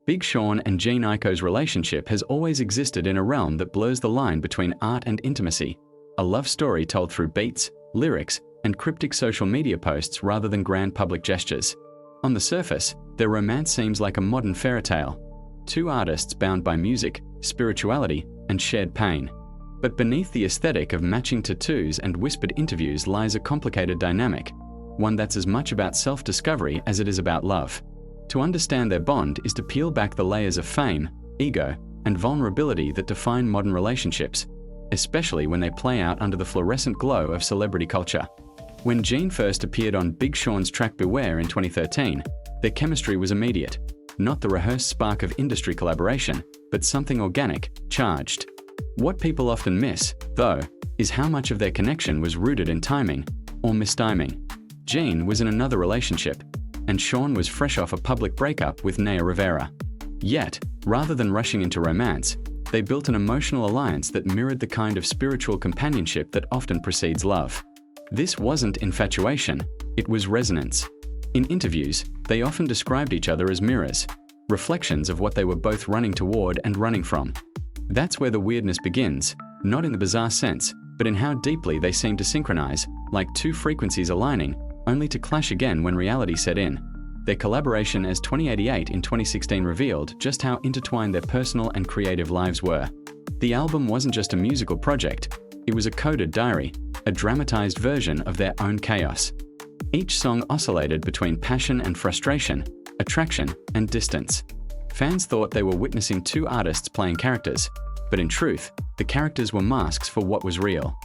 Big Sean and Jhené Aiko's relationship has always existed in a realm that blurs the line between art and intimacy, a love story told through beats, lyrics, and cryptic social media posts rather than grand public gestures. On the surface, their romance seems like a modern fairy tale, two artists bound by music, spirituality, and shared pain. But beneath the aesthetic of matching tattoos and whispered interviews lies a complicated dynamic, one that's as much about self-discovery as it is about love. To understand their bond is to peel back the layers of fame, ego, and vulnerability that define modern relationships, especially when they play out under the fluorescent glow of celebrity culture. When Jhené first appeared on Big Sean's track Beware in 2013, their chemistry was immediate, not the rehearsed spark of industry collaboration, but something organic, charged. What people often miss, though, is how much of their connection was rooted in timing, or mistiming. Jhené was in another relationship, and Sean was fresh off a public breakup with Naya Rivera. Yet, rather than rushing into romance, they built an emotional alliance that mirrored the kind of spiritual companionship that often precedes love. This wasn't infatuation, it was resonance. In interviews, they often described each other as mirrors, reflections of what they were both running toward and running from. That's where the weirdness begins, not in the bizarre sense, but in how deeply they seem to synchronize, like two frequencies aligning, only to clash again when reality set in. Their collaboration as 2088 in 2016 revealed just how intertwined their personal and creative lives were. The album wasn't just a musical project, it was a coded diary, a dramatized version of their own chaos. Each song oscillated between passion and frustration, attraction and distance. Fans thought they were witnessing two artists playing characters, but in truth, the characters were masks for what was real.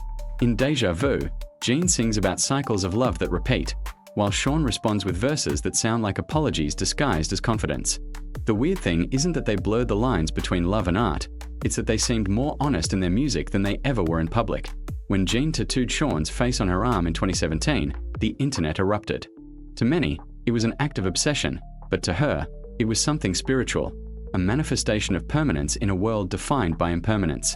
In Deja Vu, Jhené sings about cycles of love that repeat, while Sean responds with verses that sound like apologies disguised as confidence. The weird thing isn't that they blurred the lines between love and art, it's that they seemed more honest in their music than they ever were in public. When Jhené tattooed Sean's face on her arm in 2017, the internet erupted. To many, it was an act of obsession, but to her, it was something spiritual, a manifestation of permanence in a world defined by impermanence.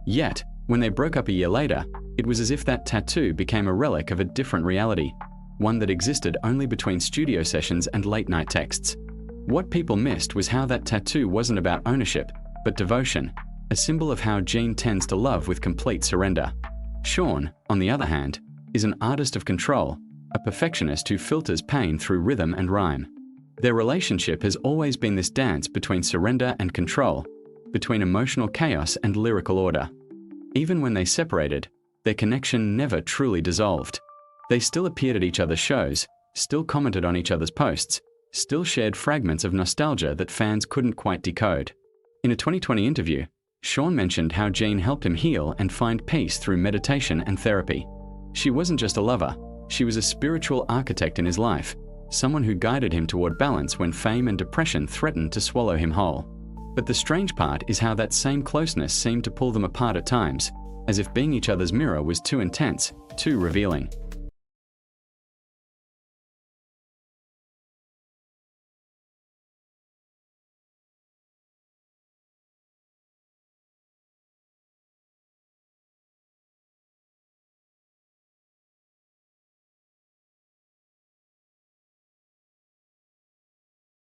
Yet, when they broke up a year later, it was as if that tattoo became a relic of a different reality, one that existed only between studio sessions and late-night texts. What people missed was how that tattoo wasn't about ownership, but devotion, a symbol of how Jhené tends to love with complete surrender. Sean, on the other hand, is an artist of control, a perfectionist who filters pain through rhythm and rhyme. Their relationship has always been this dance between surrender and control, between emotional chaos and lyrical order. Even when they separated, their connection never truly dissolved. They still appeared at each other's shows, still commented on each other's posts, still shared fragments of nostalgia that fans couldn't quite decode. In a 2020 interview, Sean mentioned how Jhené helped him heal and find peace through meditation and therapy. She wasn't just a lover, she was a spiritual architect in his life, someone who guided him toward balance when fame and depression threatened to swallow him whole. But the strange part is how that same closeness seemed to pull them apart at times, as if being each other's mirror was too intense, too revealing.